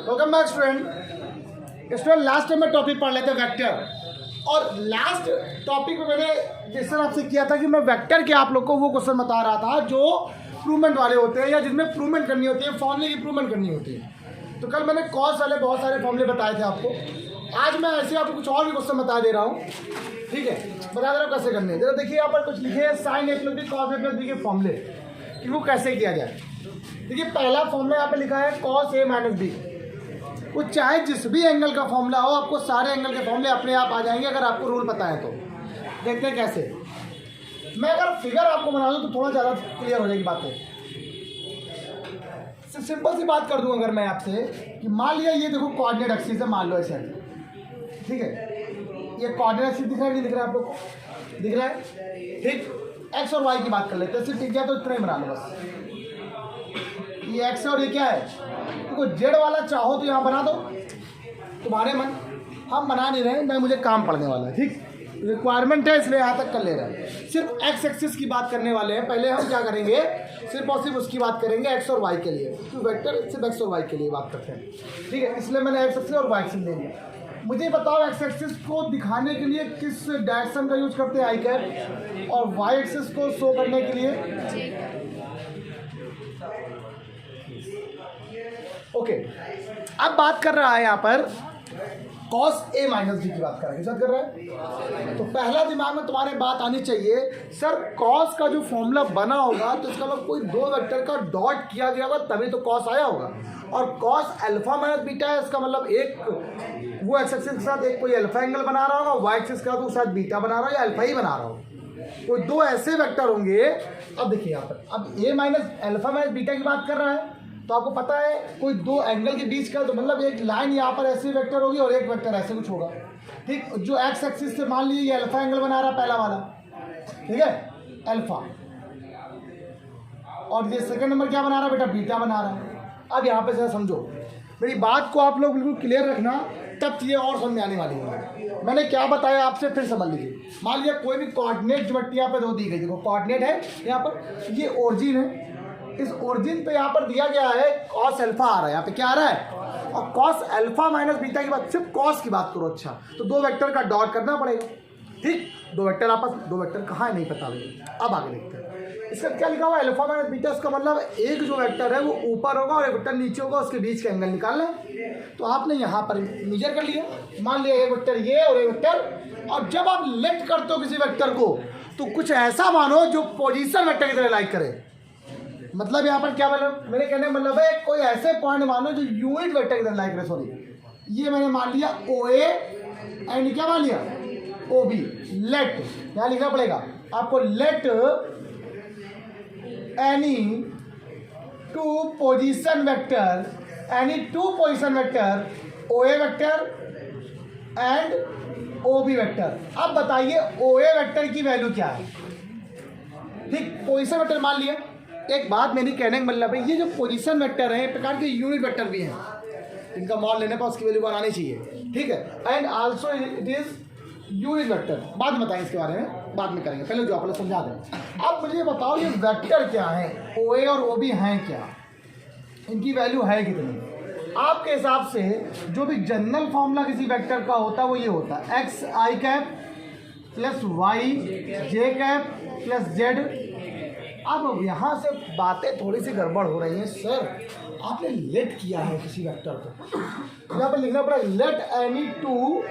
Welcome back student. Last time में topic पढ़ लेते वेक्टर, और लास्ट टॉपिक में मैंने क्वेश्चन आपसे किया था कि मैं वेक्टर के आप लोग को वो क्वेश्चन बता रहा था जो प्रूवमेंट वाले होते हैं या जिसमें प्रूवमेंट करनी होती है, फॉर्मूले की प्रूवमेंट करनी होती है। तो कल मैंने कॉस वाले बहुत सारे फॉर्मूले बताए थे आपको। आज मैं ऐसे आपको कुछ और भी क्वेश्चन बता दे रहा हूँ, ठीक है। बता दे रहा हूँ कैसे करने हैं। जरा देखिए यहाँ पर कुछ लिखे हैं sign A plus B cos A plus B के फॉर्मूले कि वो कैसे किया जाए। देखिए पहला फॉर्मूला यहाँ पे लिखा है कॉस ए माइनस बी। वो चाहे जिस भी एंगल का फॉर्मूला हो, आपको सारे एंगल के फॉर्मूले अपने आप आ जाएंगे अगर आपको रूल पता है तो। देखते हैं कैसे। मैं अगर फिगर आपको बना दूँ तो थोड़ा ज़्यादा क्लियर हो जाएगी बातें। सिंपल सी बात कर दूं अगर मैं आपसे कि मान लिया ये देखो कोऑर्डिनेट एक्सिस है, मान लो ऐसे, ठीक है। ये कोऑर्डिनेट एक्सिस दिख रहा है नहीं दिख रहा है आप लोग को? दिख रहा है, ठीक। एक्स और वाई की बात कर लेते हैं, सिर्फ दिख गया तो इतना ही बना लो बस। ये एक्स और ये क्या है, देखो जेड वाला चाहो तो यहाँ बना दो, तुम्हारे मन। हम बना नहीं रहे, मैं मुझे काम पड़ने वाला है, ठीक। रिक्वायरमेंट है इसलिए यहाँ तक कर ले रहे हैं। सिर्फ एक्स एक्सिस की बात करने वाले हैं। पहले हम क्या करेंगे, सिर्फ और सिर्फ उसकी बात करेंगे एक्स और वाई के लिए। तो वेक्टर सिर्फ एक्स और वाई के लिए बात करते हैं, ठीक है। इसलिए मैंने एक्स एक्सिस और वाई एक्सिस ले लिया। मुझे बताओ एक्स एक्सिस को दिखाने के लिए किस डायरेक्शन का यूज करते हैं, आई कैप, और वाई एक्सिस को शो करने के लिए ओके। अब बात कर रहा है यहाँ पर कॉस ए माइनस बी की बात कर रहा है। किस बात कर रहा है? तो पहला दिमाग में तुम्हारे बात आनी चाहिए, सर कॉस का जो फॉर्मूला बना होगा तो इसका मतलब कोई दो वेक्टर का डॉट किया गया होगा तभी तो कॉस आया होगा। और कॉस अल्फा माइनस बीटा है, इसका मतलब एक वो एक्स एक्सिस के साथ एक कोई अल्फा एंगल बना रहा होगा, वाई एक्सिस के साथ वो शायद बीटा बना रहा हो या अल्फा ही बना रहा हो। कोई दो ऐसे वेक्टर होंगे। अब देखिए यहाँ पर, अब ए माइनस अल्फा माइनस बीटा की बात कर रहा है तो आपको पता है कोई दो एंगल के बीच का, तो मतलब एक लाइन यहाँ पर ऐसी वेक्टर होगी और एक वेक्टर ऐसे कुछ होगा, ठीक। जो एक्स एक्सिस से मान लीजिए ये अल्फा एंगल बना रहा है पहला वाला, ठीक है, अल्फा। और ये सेकंड नंबर क्या बना रहा है बेटा, बीटा बना रहा है। अब यहाँ पे जरा समझो मेरी बात को, आप लोग बिल्कुल क्लियर रखना, तब चीज़ें और समझ में आने वाली है। मैंने क्या बताया आपसे फिर समझ लीजिए। मान लीजिए कोई भी कोऑर्डिनेट ज्योमेट्री यहाँ पे दो दी गई, देखो कोऑर्डिनेट है यहाँ पर, ये ओरिजिन है। इस ओरिजिन पे यहाँ पर दिया गया है कॉस अल्फा आ रहा है, यहाँ पे क्या आ रहा है, और कॉस अल्फा माइनस बीटा की बात, सिर्फ कॉस की बात करो। अच्छा तो दो वेक्टर का डॉट करना पड़ेगा, ठीक। दो वेक्टर आपस, दो वेक्टर कहाँ है नहीं पता भाई। अब आगे देखते हैं इसका क्या लिखा हुआ है, अल्फा माइनस बीटा। इसका मतलब एक जो वेक्टर है वो ऊपर होगा और एक वेक्टर नीचे होगा, उसके बीच का एंगल निकालना है। तो आपने यहाँ पर मेजर कर लिया, मान लिया एक वेक्टर ये और एक वेक्टर। और जब आप लेट करते हो किसी वेक्टर को तो कुछ ऐसा मानो जो पोजीशन वेक्टर की तरह लाइक करे। मतलब यहाँ पर क्या मतलब, मेरे कहने का मतलब है कोई ऐसे पॉइंट मानो जो यूनिट वेक्टर की तरह लाइक करे। सॉरी, ये मैंने मान लिया ओ ए एंड क्या मान लिया ओ बी। लेट यहाँ लिखना पड़ेगा आपको, let any two position vector, any two position vector O A vector and O B vector. अब बताइए ओ ए वेक्टर की वैल्यू क्या है, ठीक। पोजीशन वेक्टर मान लिया। एक बात मेरी कहने का मतलब है, ये जो पोजीशन वेक्टर है एक प्रकार के यूनिट वेक्टर भी हैं, इनका मॉल लेने पर उसकी वैल्यू बनानी चाहिए, ठीक है। And also it is unit vector. बाद में बताएंगे इसके बारे में, बाद में करेंगे, पहले जो आप लोग समझा दें। अब मुझे बताओ ये वेक्टर क्या है, ओ ए और ओ बी हैं क्या, इनकी वैल्यू है कितनी? आपके हिसाब से जो भी जनरल फॉर्मूला किसी वेक्टर का होता है वो ये होता है, एक्स आई कैप प्लस वाई जे कैप प्लस जेड। अब यहाँ से बातें थोड़ी सी गड़बड़ हो रही हैं। सर आपने लेट किया है किसी वेक्टर को, यहाँ पर लिखना पड़ेगा let any two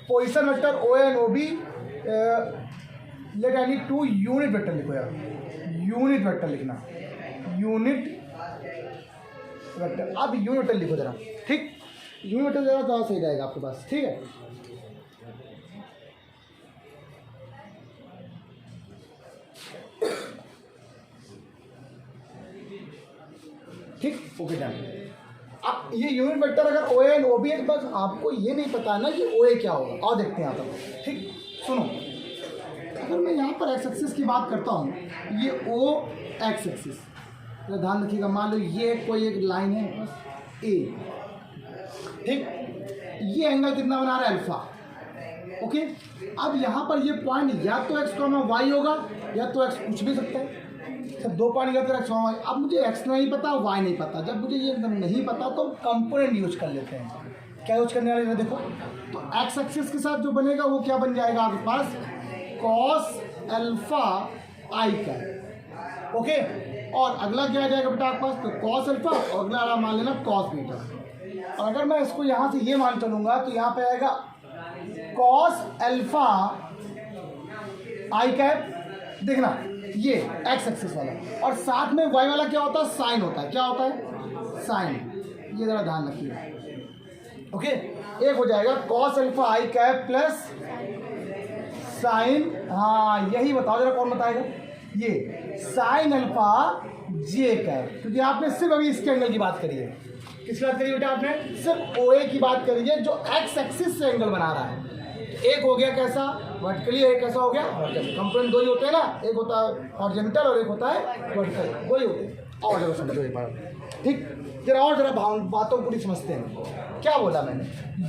position vector O and O B, let any two unit vector लिखो यार, यूनिट वेक्टर लिखना, यूनिट वेक्टर। अब यूनिट वेक्टर लिखो जरा, ठीक। यूनिट वेक्टर जरा ज़्यादा सही रहेगा आपके पास, ठीक है। ठीक, ओके डन। अब ये यूनिट वेक्टर अगर ओ एंड ओ बी है, बस आपको ये नहीं पता है ना कि ओ ए क्या होगा। और देखते हैं यहाँ पर, ठीक। सुनो, अगर मैं यहाँ पर एक्स एक्सिस की बात करता हूँ, ये ओ एक्स एक्सिस, तो ध्यान रखिएगा, मान लो ये कोई एक लाइन है बस ए, ठीक। ये एंगल कितना बना रहा है, अल्फा, ओके। अब यहाँ पर ये पॉइंट या तो एक्स कॉमा वाई होगा या तो एक्स पूछ भी सकता है, सब 2 पॉइंट निकलते एक्स वाई। अब मुझे एक्स नहीं पता, वाई नहीं पता। जब मुझे ये एकदम नहीं पता तो कंपोनेंट यूज कर लेते हैं। क्या यूज करने वाले हैं देखो, तो एक्स एक्सिस के साथ जो बनेगा वो क्या बन जाएगा आपके पास, कॉस अल्फा आई का। ओके, और अगला क्या आ जाएगा बेटा आपके पास, तो कॉस अल्फा, और अगला आप मान लेना कॉस बीटा। और अगर मैं इसको यहाँ से ये मान चलूँगा तो यहाँ पे आएगा कॉस अल्फा आई कैप। देखना ये एक्स एक्सिस वाला, और साथ में वाई वाला क्या होता है, साइन होता है। क्या होता है, साइन। ये जरा ध्यान रखिए। ओके, एक हो जाएगा cos alpha i cap plus sign, हाँ यही बताओ जरा, कौन बताएगा, ये साइन अल्फा जे कैप। क्योंकि आपने सिर्फ अभी इसके एंगल की बात करी है। किसकी बात करी बेटा आपने, सिर्फ ओ ए की बात करी है, जो एक्स एक्सिस से एंगल बना रहा है। एक हो गया कैसा, वर्टिकली, एक कैसा हो गया हॉरिजॉन्टल। कंपोनेंट दो ही होते हैं ना, एक होता है हॉरिजॉन्टल और एक होता है वर्टिकल, दो ही होते हैं। और जरा समझो एक बार, ठीक, जरा और जरा बातों को पूरी समझते हैं। क्या बोला मैंने,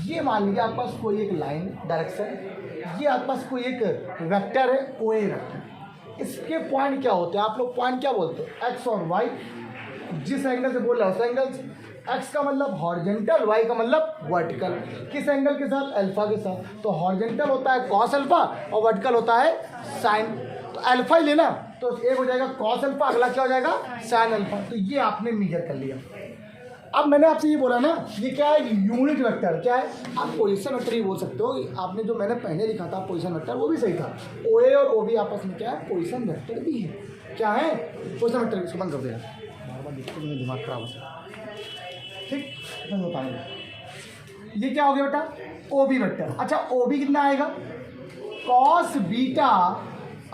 ये मान लीजिए आपके पास कोई एक लाइन डायरेक्शन, ये आपके पास कोई एक वेक्टर है, ओ ए वेक्टर। इसके पॉइंट क्या होते हैं, आप लोग पॉइंट क्या बोलते हो, एक्स और वाई। जिस एंगल से बोल रहा है उस एंगल, एक्स का मतलब हॉरिजॉन्टल, वाई का मतलब वर्टिकल। किस एंगल के साथ, अल्फा के साथ। तो हॉरिजॉन्टल होता है कॉस अल्फा और वर्टिकल होता है साइन। तो अल्फा ही लेना, तो एक हो जाएगा कॉस अल्फा, अगला क्या हो जाएगा, साइन अल्फा। तो ये आपने मेजर कर लिया। अब मैंने आपसे ये बोला ना, ये क्या है, यूनिट वेक्टर। क्या है, आप पोजीशन वेक्टर ही बोल सकते हो। आपने जो मैंने पहले लिखा था पोजीशन वेक्टर, वो भी सही था। ओ ए और ओ बी आपस में क्या है, पोजीशन वेक्टर भी है। क्या है, पोजीशन वेक्टर। इसको बंद कर दिया, बार बार लिखते तो दिमाग खराब हो सकता, ठीक, मैं बताऊँगा। ये क्या हो गया बेटा, ओ बी वेक्टर। अच्छा, ओ बी कितना आएगा, cos beta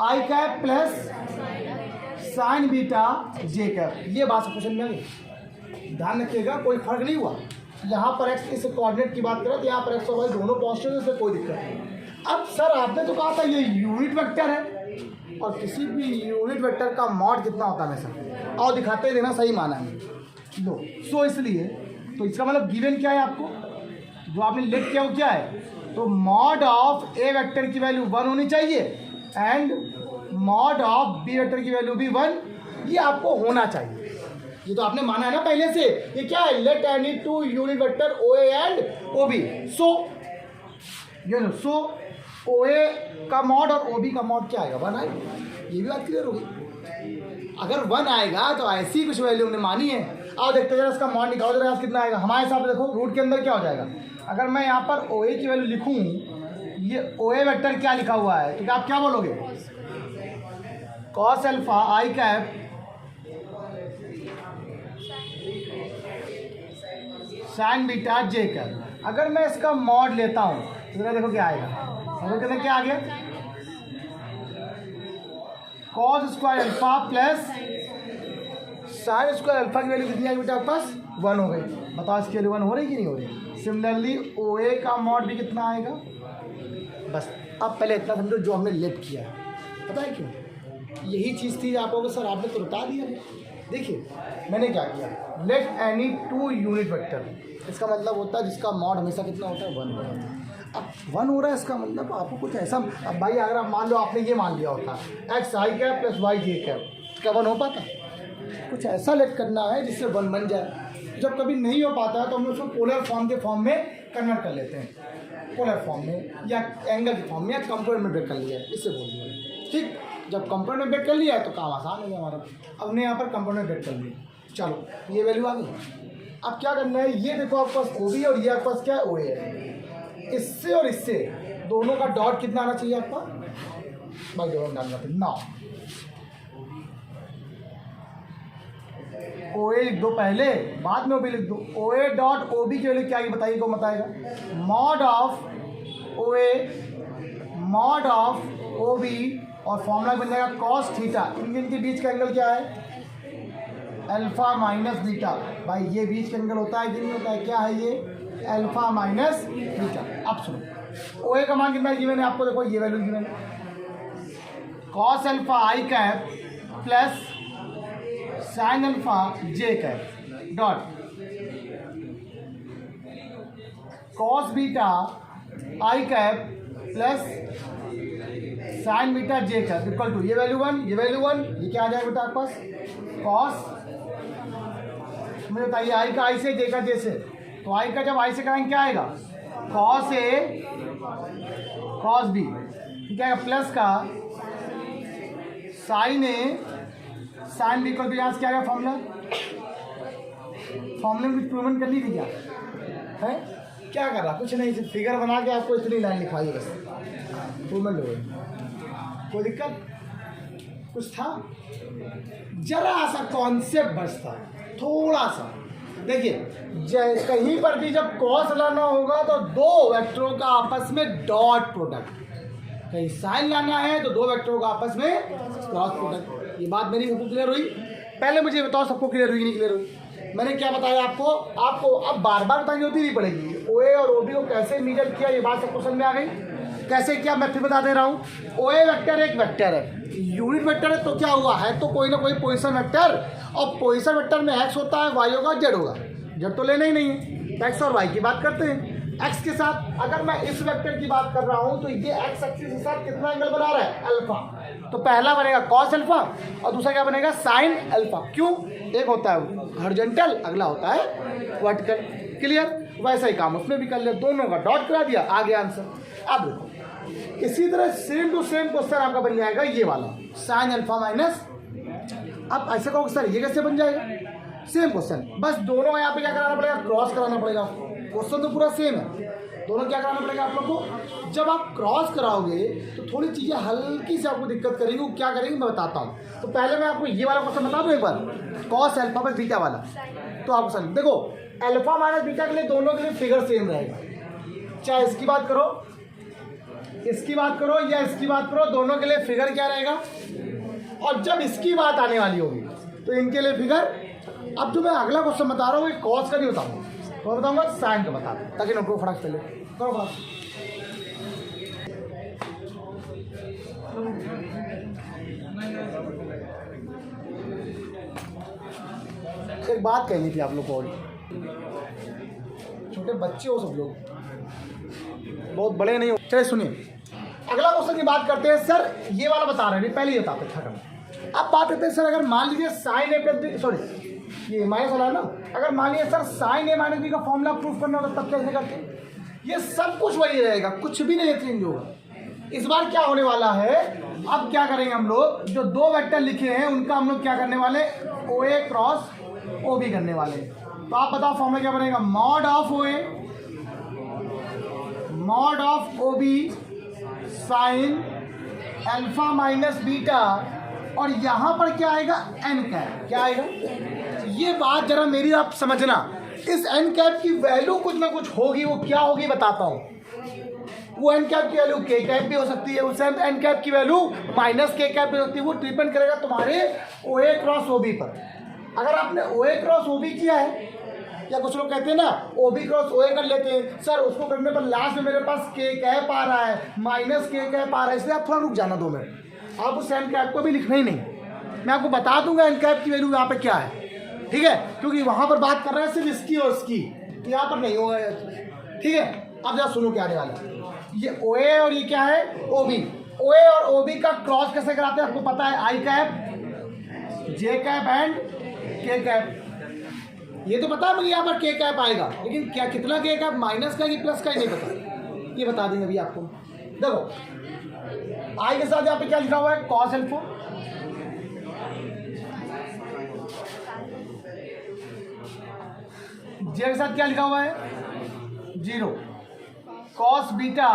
i cap plus sine beta J cap. ये बात सबको समझ में आ गई। ध्यान रखिएगा, कोई फर्क नहीं हुआ। यहाँ पर एक्स, इस कोऑर्डिनेट की बात करें तो यहाँ पर एक्स और वाई दोनों पॉजिटिव है, इसमें कोई दिक्कत नहीं। अब सर आपने तो कहा था ये यूनिट वेक्टर है, और किसी भी यूनिट वेक्टर का मॉड कितना होता है सर, और दिखाते ही देना सही माना है लो। सो इसलिए तो इसका मतलब गिवन क्या है, आपको जो आपने लिख किया वो क्या है, तो मॉड ऑफ ए वेक्टर की वैल्यू 1 होनी चाहिए and mod of B vector की वैल्यू भी 1, ये आपको होना चाहिए। ये तो आपने माना है ना पहले से। ये क्या है, let any two unit vector O A and O B. So ये लो, सो ओ ए का मॉड और ओ बी का मॉड क्या आएगा, 1 आएगा। ये भी बात क्लियर होगी। अगर 1 आएगा तो ऐसी कुछ वैल्यू हमने मानी है। आओ देखते जरा इसका मॉड निकालो जरा, कितना आएगा हमारे हिसाब से। देखो रूट के अंदर क्या हो जाएगा, अगर मैं यहाँ पर ओ ए की वैल्यू लिखूँ, ये ओ ए वेक्टर क्या लिखा हुआ है, तो आप क्या बोलोगे, cos alpha i cap sine beta J cap. अगर मैं इसका मॉड लेता हूँ तो जरा देखो क्या आएगा, देखो कहते क्या आ गया, cos square alpha plus sine square alpha की वैल्यू कितनी आएगी बेटा आपके पास, 1 हो गई। बताओ इसकी वैल्यू 1 हो रही कि नहीं हो रही। सिमिलरली ओ ए का मॉड भी कितना आएगा, बस। अब पहले इतना समझो जो हमने लेट किया है, पता है क्यों, यही चीज़ थी आप लोगों सर आपने तो बता दिया। देखिए मैंने क्या किया, late any two unit vector, इसका मतलब होता है जिसका मॉड हमेशा कितना होता है, 1 होता है। अब 1 हो रहा है, इसका मतलब आपको कुछ ऐसा, अब भाई अगर आप मान लो आपने ये मान लिया होता एक्स आई कैप प्लस वाई जे कैप, क्या 1 हो पाता, कुछ ऐसा लेट करना है जिससे 1 बन जाए। जब कभी नहीं हो पाता है तो हम उसको पोलर फॉर्म के फॉर्म में कन्वर्ट कर लेते हैं, पोलर फॉर्म में या एंगल के फॉर्म में, या कंपोनेंट में ब्रेक कर लिया है, इससे बोल दिया। ठीक, जब कंपोनेंट में ब्रेक कर लिया है तो काम आसान हो गया हमारा। अब हमने यहाँ पर कंपोनेंट ब्रेक कर लिया, चलो ये वैल्यू आ गई। अब क्या करना है, ये देखो आपके पास ओ बी और ये आपके पास क्या है, ओ ए है। इससे और इससे दोनों का डॉट कितना आना चाहिए आपका, भाई डॉट डालना फिर 9। ओ ए लिख दो पहले, बाद में ओ बी लिख दो। O A dot O B की वैल्यू क्या आएगी बताइए, कौन बताएगा, mod of O A mod of O B, और फॉर्मूला बन जाएगा कॉस थीटा। इनके बीच का एंगल क्या है, अल्फा माइनस बीटा। भाई ये बीच का एंगल होता है कि नहीं होता है, क्या है ये, अल्फा माइनस बीटा। अब सुनो ओ ए का मान कितना गिवन है आपको, देखो ये वैल्यू गिवन है, cos alpha i cap plus sine alpha j cap dot cos beta i cap plus sine beta j का इक्वल टू ये वैल्यू 1, ये वैल्यू 1, ये क्या आ जाएगा बेटा आपके पास कॉस, मुझे बताइए आई का आई से, जे का जे से, तो आई का जब आई से कराएंगे क्या आएगा कॉस ए कॉस बी, क्या आएगा प्लस का sine A sine B equal to यहाँ से क्या आएगा फॉर्मूला में कुछ प्रूवन कर ली थी क्या है, क्या कर रहा कुछ नहीं, सिर्फ फिगर बना के आपको इतनी लाइन लिखवाई है बस, प्रूवमेंट हो गई, कोई दिक्कत कुछ था, जरा सा कॉन्सेप्ट बचता थोड़ा सा। देखिए कहीं पर भी जब कॉस लाना होगा तो दो वेक्टरों का आपस में डॉट प्रोडक्ट, कहीं साइन लाना है तो दो वेक्टरों का आपस में क्रॉस प्रोडक्ट। ये बात मेरी सबको क्लियर हुई? पहले मुझे बताओ सबको क्लियर हुई कि नहीं क्लियर हुई? मैंने क्या बताया आपको अब बार बार बतानी होती नहीं पड़ेगी। ओए और ओबी को कैसे मीजर किया ये बात सबको समझ में आ गई? कैसे किया मैं फिर बता दे रहा हूँ। ओए वेक्टर एक वेक्टर है, यूनिट वेक्टर है, तो क्या हुआ है तो कोई ना कोई पोजीशन वेक्टर, और पोजीशन वेक्टर में एक्स होता है, वाई होगा, जेड होगा। जेड तो लेना ही नहीं है, एक्स और वाई की बात करते हैं। एक्स के साथ अगर मैं इस वेक्टर की बात कर रहा हूँ तो ये एक्स एक्सिस के साथ कितना एंगल बना रहा है अल्फा, तो पहला बनेगा कॉस अल्फा और दूसरा क्या बनेगा साइन अल्फा। क्यों? एक होता है हॉरिजॉन्टल, अगला होता है वर्टिकल। क्लियर? वैसा ही काम उसमें भी कर लिया, दोनों का डॉट करा दिया, आ गया आंसर। अब देखो इसी तरह सेम टू सेम क्वेश्चन आपका बन जाएगा ये वाला साइन अल्फा माइनस। अब ऐसे कहोगे सर ये कैसे बन जाएगा? सेम क्वेश्चन, बस दोनों यहाँ पे क्या कराना पड़ेगा, क्रॉस कराना पड़ेगा। क्वेश्चन तो पूरा सेम है, दोनों क्या कराना पड़ेगा आप लोग को। जब आप क्रॉस कराओगे तो थोड़ी चीज़ें हल्की से आपको दिक्कत करेंगी, वो क्या करेंगे मैं बताता हूँ। तो पहले मैं आपको ये वाला क्वेश्चन बता दूँ एक बार, कॉस अल्फा प्लस बीटा वाला। तो आपको समझ देखो अल्फा माइनस बीटा के लिए दोनों के लिए फिगर सेम रहेगा, चाहे इसकी बात करो, इसकी बात करो या इसकी बात करो, दोनों के लिए फिगर क्या रहेगा। और जब इसकी बात आने वाली होगी तो इनके लिए फिगर। अब जो मैं अगला क्वेश्चन बता रहा हूँ ये कॉस का नहीं बताऊँगा, तो बताऊँगा साइन का बता दूँ, ताकि नोट फटाक चले करो फटाक। एक बात कहनी थी आप लोग को, और छोटे बच्चे हो सब लोग, बहुत बड़े नहीं हो। चलिए सुनिए अगला क्वेश्चन की बात करते हैं। सर ये वाला बता रहे हैं, पहले ही बताते था खत्म। अब बात करते हैं सर अगर मान लीजिए साइन ए प्लस सॉरी ये माइनस वाला है ना, अगर मान लीजिए sir sign A minus B का फॉर्मूला प्रूफ करना होता तब कैसे करते हैं? ये सब कुछ वही रहेगा, कुछ भी नहीं चेंज होगा। इस बार क्या होने वाला है, अब क्या करेंगे हम लोग, जो दो वेक्टर लिखे हैं उनका हम लोग क्या करने वाले, ओ ए क्रॉस ओ बी करने वाले। तो आप बताओ फॉर्मूला क्या बनेगा, mod of O A mod of O B sine alpha minus beta, और यहां पर क्या आएगा एन कैप। क्या आएगा ये बात जरा मेरी आप समझना, इस एन कैप की वैल्यू कुछ ना कुछ होगी, वो क्या होगी बताता हूं। वो एन कैप की वैल्यू के कैप भी हो सकती है, उस एन कैप की वैल्यू माइनस के कैप भी हो सकती है। वो डिपेंड करेगा तुम्हारे ओ ए क्रॉस ओ बी पर। अगर आपने ओ ए क्रॉस ओ बी किया है, या कुछ लोग कहते हैं ना ओ बी क्रॉस ओ ए कर लेते हैं, सर उसको करने पर लास्ट में मेरे पास के कैप आ रहा है, माइनस के कैप आ रहा है, इसलिए आप थोड़ा रुक जाना 2 मिनट। आप उस एन कैप को भी लिखना ही नहीं, मैं आपको बता दूंगा एन कैप की वैल्यू यहाँ पे क्या है, ठीक है, क्योंकि वहां पर बात कर रहे हैं सिर्फ इसकी और इसकी, यहाँ पर नहीं होगा, ठीक है। अब जरा सुनो क्या आने वाला है, ये ओ ए और ये क्या है ओ बी। ओ ए और ओ बी का क्रॉस कैसे कराते हैं आपको पता है, आई कैप जे कैप एंड के कैप। ये तो पता है मुझे यहाँ पर के कैप आएगा, लेकिन क्या कितना के कैप, माइनस का कि प्लस का ही नहीं पता, ये बता देंगे अभी आपको। देखो आई के साथ यहाँ पे क्या लिखा हुआ है कॉस अल्फा, जे के साथ क्या लिखा हुआ है 0, कॉस बीटा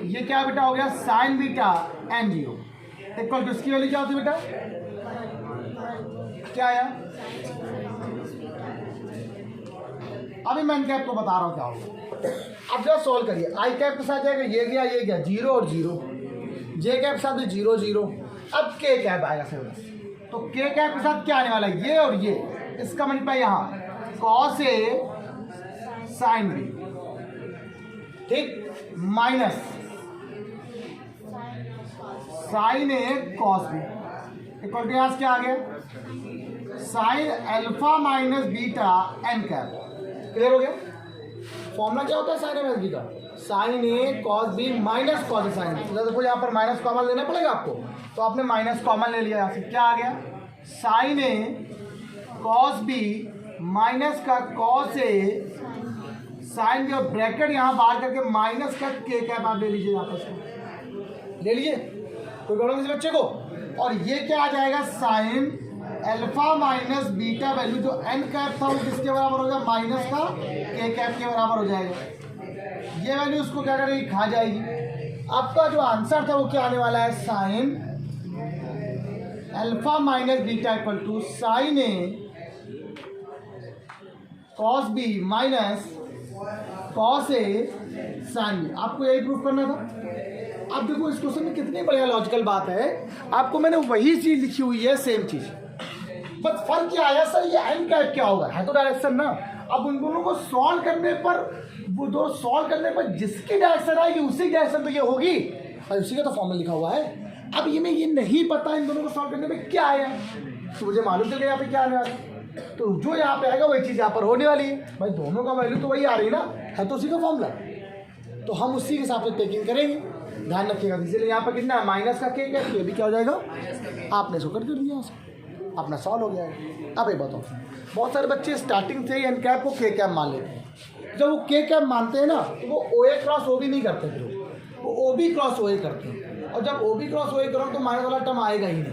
ये क्या बेटा हो गया sine beta n 0 equal to इसकी वैल्यू क्या होती है बेटा, क्या आया। अभी मैं इनके आपको बता रहा हूँ क्या होगा। अब जब सॉल्व करिए, आई कैप के साथ जाएगा ये गया 0 और 0, जे कैप के साथ भी 0 0। अब के कैप आएगा सर, तो के कैप के साथ क्या आने वाला है ये और ये, इसका मल्टीप्लाई यहाँ कॉस ए साइन बी, ठीक, minus sine A cos B equal to यहाँ क्या आ गया sine alpha minus beta n cap. Clear हो गया? फॉर्मूला क्या होता है साइन ए माइनस बी का, sine A cos B minus cos A sine B. देखो यहाँ पर माइनस कॉमन लेना पड़ेगा आपको, तो आपने माइनस कॉमन ले लिया, यहाँ से क्या आ गया sign A cos B minus का कॉस ए साइन बी, और ब्रैकेट यहाँ बाहर करके माइनस का के कैप आप ले लीजिए, आपस में ले लीजिए, कोई प्रॉब्लम इस बच्चे को। और ये क्या आ जाएगा sign alpha minus beta value, जो एन कैप था वो किसके बराबर हो जाएगा, माइनस का के कैप के बराबर हो जाएगा। ये वैल्यू उसको क्या करेगी, खा जाएगी। आपका जो आंसर था वो क्या आने वाला है, sine alpha minus beta equal to sine A cos B minus cos A sine B. आपको यही प्रूफ करना था। अब देखो इस क्वेश्चन में कितनी बढ़िया लॉजिकल बात है, आपको मैंने वही चीज लिखी हुई है, सेम चीज, बस फर्क क्या आया सर, ये एन कैप क्या होगा, है तो डायरेक्शन ना। अब उन दोनों को सॉल्व करने पर, वो दो सॉल्व करने पर जिसकी डायरेक्शन आएगी उसी डायरेक्शन तो ये होगी, और उसी का तो फॉर्मूला लिखा हुआ है। अब ये मैं ये नहीं पता इन दोनों को सॉल्व करने में क्या आया, तो मुझे मालूम चल गया यहाँ पे क्या आने वाला है, तो जो यहाँ पे आएगा वही चीज़ यहाँ पर होने वाली है। भाई दोनों का वैल्यू तो वही आ रही ना, है तो उसी का फॉर्मूला, तो हम उसी के हिसाब से टेकिंग करेंगे, ध्यान रखिएगा। इसीलिए यहाँ पर कितना है, माइनस का के ये भी क्या हो जाएगा, आपने इसको कर दिया, अपना सॉल्व हो गया है। अब एक बताओ, बहुत सारे बच्चे स्टार्टिंग से ही एन कैप को के कैप मान लेते हैं। जब वो के कैप मानते हैं ना, तो वो ओ ए क्रॉस ओ बी नहीं करते, फिर वो ओ बी क्रॉस ओ ए करते हैं। और जब ओ बी क्रॉस ओ ए करो तो माइनस वाला टर्म आएगा ही नहीं,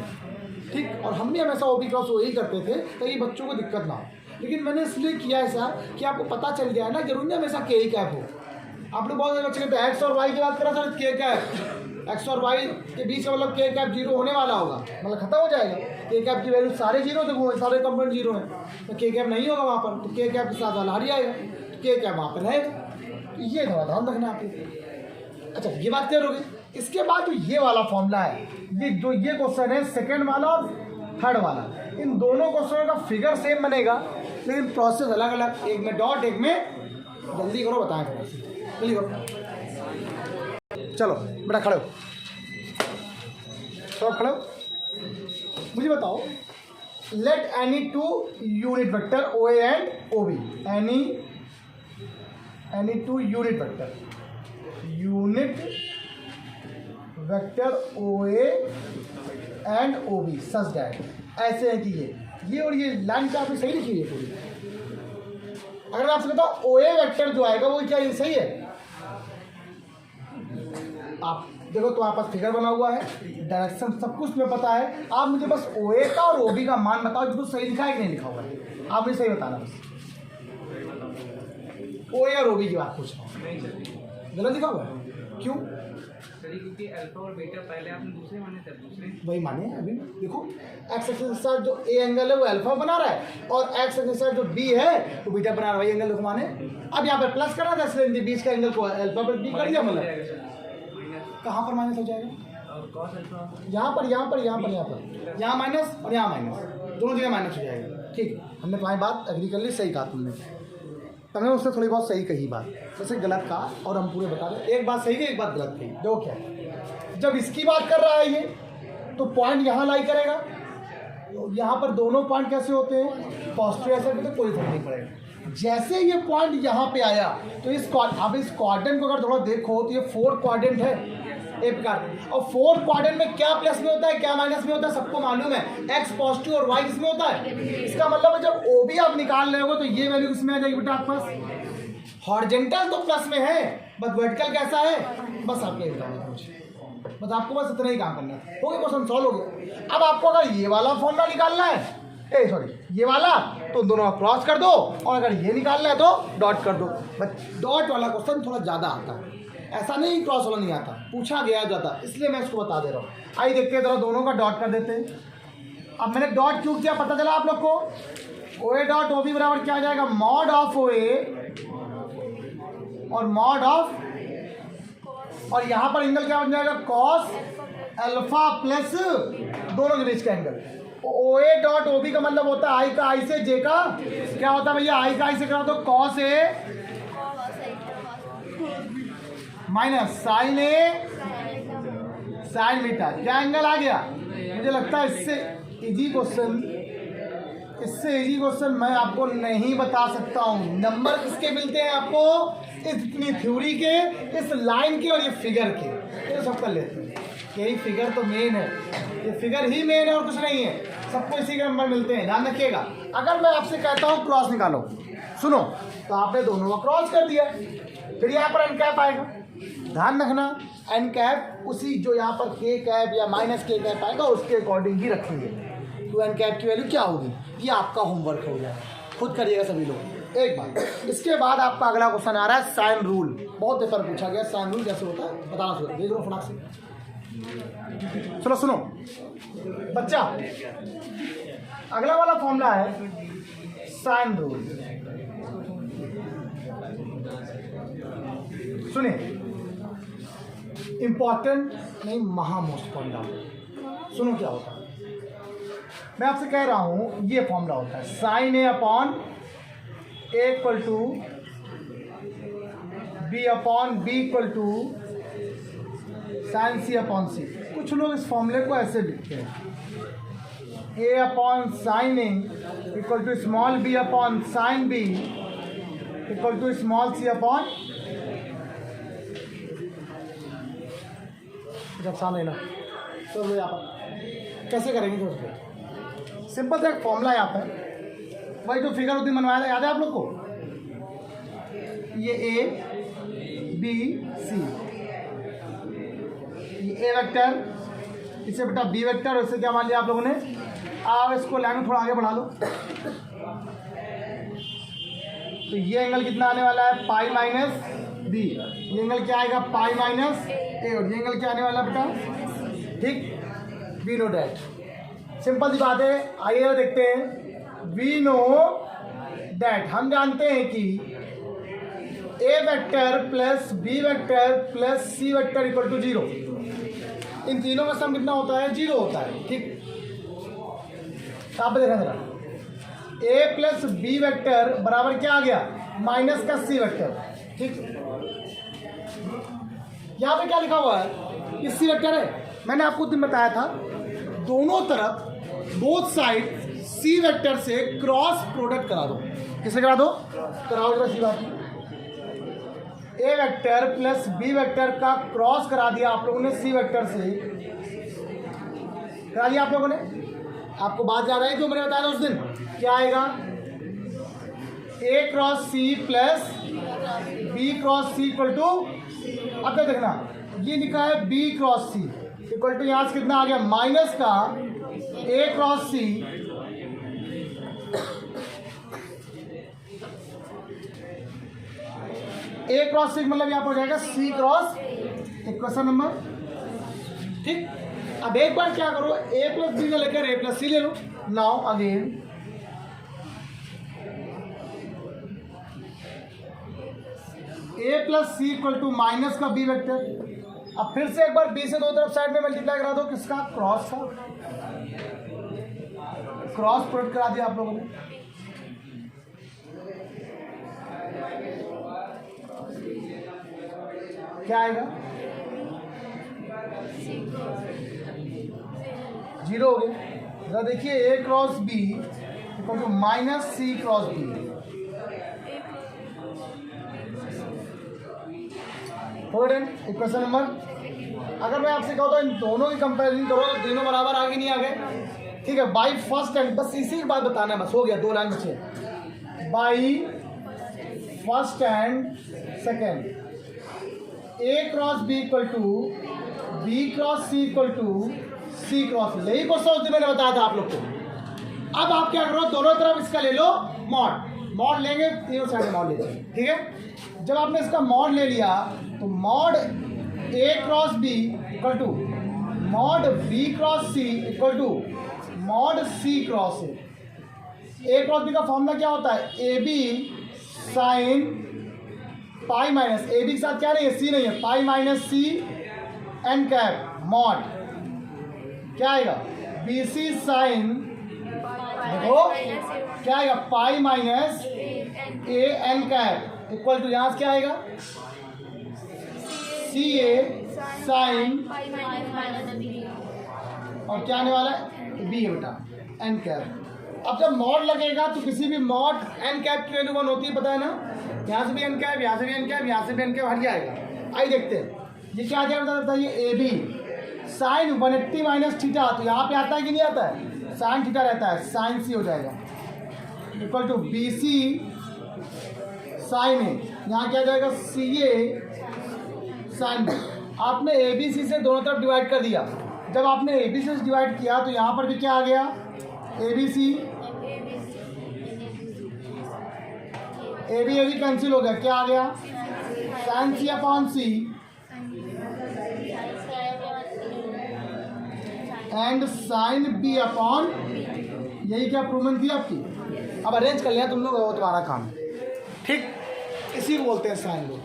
ठीक। और हम भी हमेशा ओ बी क्रॉस ओ ए करते थे ताकि बच्चों को दिक्कत ना हो। लेकिन मैंने इसलिए किया है सर कि आपको पता चल गया है ना, जरूरी नहीं हमेशा के ही कैप हो। आप लोग बहुत सारे बच्चे कहते हैं एक्स और वाई की बात करा सर, के कैप एक्स और वाई के बीच का मतलब के कैप जीरो होने वाला होगा, मतलब खत्म हो जाएगा। के कैप की वैल्यू सारे जीरो थे, वो सारे कंपोनेंट जीरो हैं, तो के कैप नहीं होगा वहाँ पर, तो के कैप के साथ वाला हट जाएगा, तो के कैप वहाँ पर रहेगा। तो ये थोड़ा ध्यान रखना आपको। अच्छा ये बात क्लियर होगी। इसके बाद जो ये वाला फॉर्मूला है, ये जो ये क्वेश्चन है सेकेंड वाला और थर्ड वाला, इन दोनों क्वेश्चनों का फिगर सेम बनेगा लेकिन प्रोसेस अलग अलग, एक में डॉट एक में, जल्दी करो बताएं थोड़ा सा, जल्दी करो। चलो बेटा खड़े हो, तो खड़े हो, मुझे बताओ, let any two unit vector O A and O B, any two unit vector O A and O B such that, ऐसे है कि ये और ये लाइन का आपने सही लिखी है पूरी। अगर मैं आपसे बताऊं ओ ए वेक्टर जो आएगा वो क्या ये सही है, आप देखो तो आपके पास फिगर बना हुआ है, डायरेक्शन सब कुछ में पता है, आप मुझे बस ओ ए का और ओ बी का मान बताओ, जो सही लिखा है कि नहीं लिखा हुआ है, आप मुझे सही बताना बस। ओ ए और ओ बी की बात पूछ रहा हूँ, गलत लिखा हुआ है क्यों? क्योंकि अल्फा और बीटा पहले आपने दूसरे माने थे, दूसरे वही माने अभी देखो, एक्स एक्सिस के साथ जो ए एंगल है वो अल्फा बना रहा है, और एक्स एक्सिस के साथ जो बी है वो बीटा बना रहा है, वही एंगल देखो माने। अब यहाँ पर प्लस करना था, इसलिए बीच का एंगल को अल्फा पर बी कर दिया, मतलब कहाँ पर माइनस हो जाएगा, और कॉस अल्फा यहाँ पर यहाँ माइनस और यहाँ माइनस, दोनों जगह माइनस हो जाएगा, ठीक है। हमने तुम्हारी बात एग्री कर ली, सही कहा तुमने उससे थोड़ी बहुत सही कही बात, वैसे गलत कहा और हम पूरे बता रहे, एक बात सही है एक बात गलत कही। देखो क्या, जब इसकी बात कर रहा है ये, तो पॉइंट यहाँ लाई करेगा, यहाँ पर दोनों पॉइंट कैसे होते हैं, पॉजिटिव ऐसे तो कोई फर्क नहीं पड़ेगा। जैसे ये पॉइंट यहाँ पे आया तो अब इस क्वाड्रेंट को अगर थोड़ा देखो तो ये फोर्थ क्वाड्रेंट है एक प्रकार, और फोर्थ क्वाड्रेंट में क्या प्लस में होता है क्या माइनस में होता है सबको मालूम है, एक्स पॉजिटिव और वाई किसमें होता है। इसका मतलब है जब ओ बी आप निकाल रहे हो तो ये वैल्यू किसमें आ जाएगी बेटा आपके पास, हॉरिजॉन्टल तो प्लस में है, बस वर्टिकल कैसा है, बस आपके बताना मुझे, बस आपको बस इतना ही काम करना है, हो गया क्वेश्चन सॉल्व हो गया। अब आपको अगर ये वाला फॉर्मूला निकालना है, ये वाला, तो दोनों क्रॉस कर दो, और अगर ये निकालना है तो डॉट कर दो। बट डॉट वाला क्वेश्चन थोड़ा ज़्यादा आता है, ऐसा नहीं क्रॉस वाला नहीं आता, पूछा गया ज़्यादा, इसलिए मैं इसको बता दे रहा हूँ। आइए देखते हैं, जरा दोनों का डॉट कर देते हैं। अब मैंने डॉट क्यों किया पता चला आप लोग को, ओ ए डॉट ओ बी बराबर क्या आ जाएगा, मॉड ऑफ ओ ए और मॉड ऑफ, और यहाँ पर एंगल क्या बन जाएगा, कॉस अल्फा प्लस दोनों के बीच का angle. O A dot O B का मतलब होता है आई का आई से, जे का क्या होता है भैया, आई का आई से करा तो cos A minus sine A sign beta, क्या एंगल आ गया। मुझे लगता है इससे इजी क्वेश्चन इससे इजी क्वेश्चन मैं आपको नहीं बता सकता हूँ। नंबर किसके मिलते हैं आपको? इतनी थ्योरी के, इस लाइन के और ये फिगर के, ये सब कर लेते हैं। यही फिगर तो मेन है, ये फिगर ही मेन है और कुछ नहीं है। सबको इसी के नंबर मिलते हैं, ध्यान रखिएगा। अगर मैं आपसे कहता हूँ क्रॉस निकालो, सुनो, तो आपने दोनों का क्रॉस कर दिया, फिर यहाँ पर एन कैप आएगा। ध्यान रखना, एन कैप उसी जो यहाँ पर के कैप या माइनस के कैप आएगा उसके अकॉर्डिंग ही रखेंगे। तो एन कैप की वैल्यू क्या होगी, ये आपका होमवर्क हो गया, खुद करिएगा सभी लोग एक बार। इसके बाद आपका अगला क्वेश्चन आ रहा है साइन रूल। बहुत पेपर पूछा गया, साइन रूल कैसे होता है बताना शुरू, देख लो फटाक से। सुनो सुनो बच्चा, अगला वाला फॉर्मूला है साइन रूल। सुनिए, इंपॉर्टेंट नहीं, महा मोस्ट फॉर्मूला। सुनो क्या होता है, मैं आपसे कह रहा हूं ये फॉर्मूला होता है sine A upon A equal to B upon B equal to sine C upon C. कुछ लोग इस फॉर्मूले को ऐसे लिखते हैं, A upon sine A equal to small b upon sine B equal to small c upon, जब सामने ना तो वो यहाँ पर कैसे करेंगे दोस्तों? सिंपल सा एक फॉर्मूला यहाँ पर, वही जो फिगर उतनी बनवाया था, याद है आप लोग को? ये ए बी सी, ये ए वेक्टर, इसे बेटा बी वेक्टर, और इसे क्या मान लिया आप लोगों ने? आप इसको लाइन में थोड़ा आगे बढ़ा लो, तो ये एंगल कितना आने वाला है? Pi minus B. ये एंगल क्या आएगा? Pi minus A. और ये एंगल क्या आने वाला है बेटा? ठीक, वी नो डैट। सिंपल सी बात है, आइए देखते हैं। वी नो डैट, हम जानते हैं कि A vector plus B vector plus C vector equal to 0। इन तीनों का सम कितना होता है? 0 होता है। ठीक, आप देखना जरा, ए प्लस बी वेक्टर बराबर क्या आ गया? माइनस का सी वेक्टर। ठीक, यहाँ पे क्या लिखा हुआ है? ये सी वेक्टर है। मैंने आपको दिन बताया था, दोनों तरफ बोथ साइड सी वेक्टर से क्रॉस प्रोडक्ट करा दो। किससे करा दो? कराओ जरा सी बात। ए वेक्टर प्लस बी वेक्टर का क्रॉस करा दिया आप लोगों ने सी वेक्टर से, करा दिया आप लोगों ने। आपको बात याद आई जो मैंने बताया था उस दिन? क्या आएगा? A cross C plus B cross C equal to, अब क्या देखना, ये लिखा है B cross C equal to, यहाँ से कितना आ गया? माइनस का ए क्रॉस सी ए क्रॉस सी मतलब यहाँ पर हो जाएगा सी क्रॉस, इक्वेशन नंबर। ठीक, अब एक बार क्या करो, ए प्लस बी का लेकर ए प्लस सी ले लो। Now again A plus C equal to minus का बी वेक्टर। अब फिर से एक बार बी से दो तरफ साइड में मल्टीप्लाई करा दो, किसका? क्रॉस का। क्रॉस प्रोडक्ट करा दिया आप लोगों ने। क्या आएगा? 0 हो गया। जरा देखिए, A cross B equal to minus C cross B. Equation number. अगर मैं आपसे कहता हूँ इन दोनों की कंपैरिजन करो तो तीनों बराबर आगे नहीं आ गए? ठीक है, बाई फर्स्ट एंड, बस इसी की बात बताना है, बस हो गया, 2 लाइन बचे। By first and second, A cross B equal to B cross C equal to C cross, यही क्वेश्चन उस दिन मैंने बताया था आप लोग को। अब आप क्या करो, दोनों तरफ इसका ले लो मॉड। मॉड लेंगे, तीनों साइड मॉड लेते हैं। ठीक है, जब आपने इसका मॉड ले लिया तो mod A cross B equal to mod B cross C equal to mod C cross A. A cross B का फॉर्मूला क्या होता है? A B sine pi minus, A B के साथ क्या नहीं है? सी नहीं है, pi minus C n cap mod, क्या आएगा? बी सी साइन, देखो क्या आएगा? Pi minus A n cap equal to, यहाँ से क्या आएगा? सी ए साइन, और क्या आने वाला है? बी है बेटा, एन कैप। अब जब मॉड लगेगा तो किसी भी मॉड एन कैप की वैल्यू 1 होती है, पता है ना। यहाँ से भी एन कैप, यहाँ से भी एन कैप, यहाँ से भी एन कैप हट जाएगा। आइए देखते हैं ये क्या आ जाएगा, बताइए A B sine 180 minus theta, तो यहाँ पे आता है कि नहीं आता है, साइन थीटा रहता है, साइन सी हो जाएगा equal to B C sine A, यहाँ क्या आ जाएगा सी ए साइन बी। आपने ए बी सी से दोनों तरफ डिवाइड कर दिया। जब आपने ए बी सी से डिवाइड किया तो यहाँ पर भी क्या आ गया, ए बी सी कैंसिल हो गया, क्या आ गया sine C upon C and sine B upon, यही क्या प्रूवमेंट थी आपकी। अब अरेंज कर लिया तुम लोग, वो तुम्हारा काम ठीक, इसी को बोलते हैं साइन लो।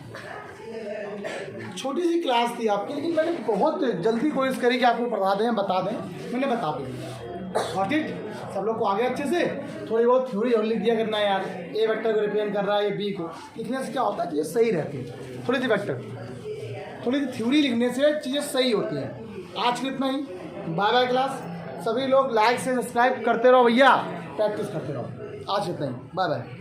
छोटी सी क्लास थी आपकी, लेकिन मैंने बहुत जल्दी कोशिश करी कि आपको पढ़ा दें, बता दें, मैंने बता दी। गॉट इट, सब लोग को आगे अच्छे से। थोड़ी बहुत थ्योरी और लिख दिया करना यार, ए वेक्टर को रिप्रेजेंट कर रहा है, ये बी को लिखने से क्या होता है, चीज़ें सही रहती है। थोड़ी सी वेक्टर, थोड़ी सी थ्योरी लिखने से चीज़ें सही होती हैं। आज के इतना ही, बाय बाय क्लास। सभी लोग लाइक से सब्सक्राइब करते रहो भैया, प्रैक्टिस करते रहो। आज इतना ही, बाय बाय।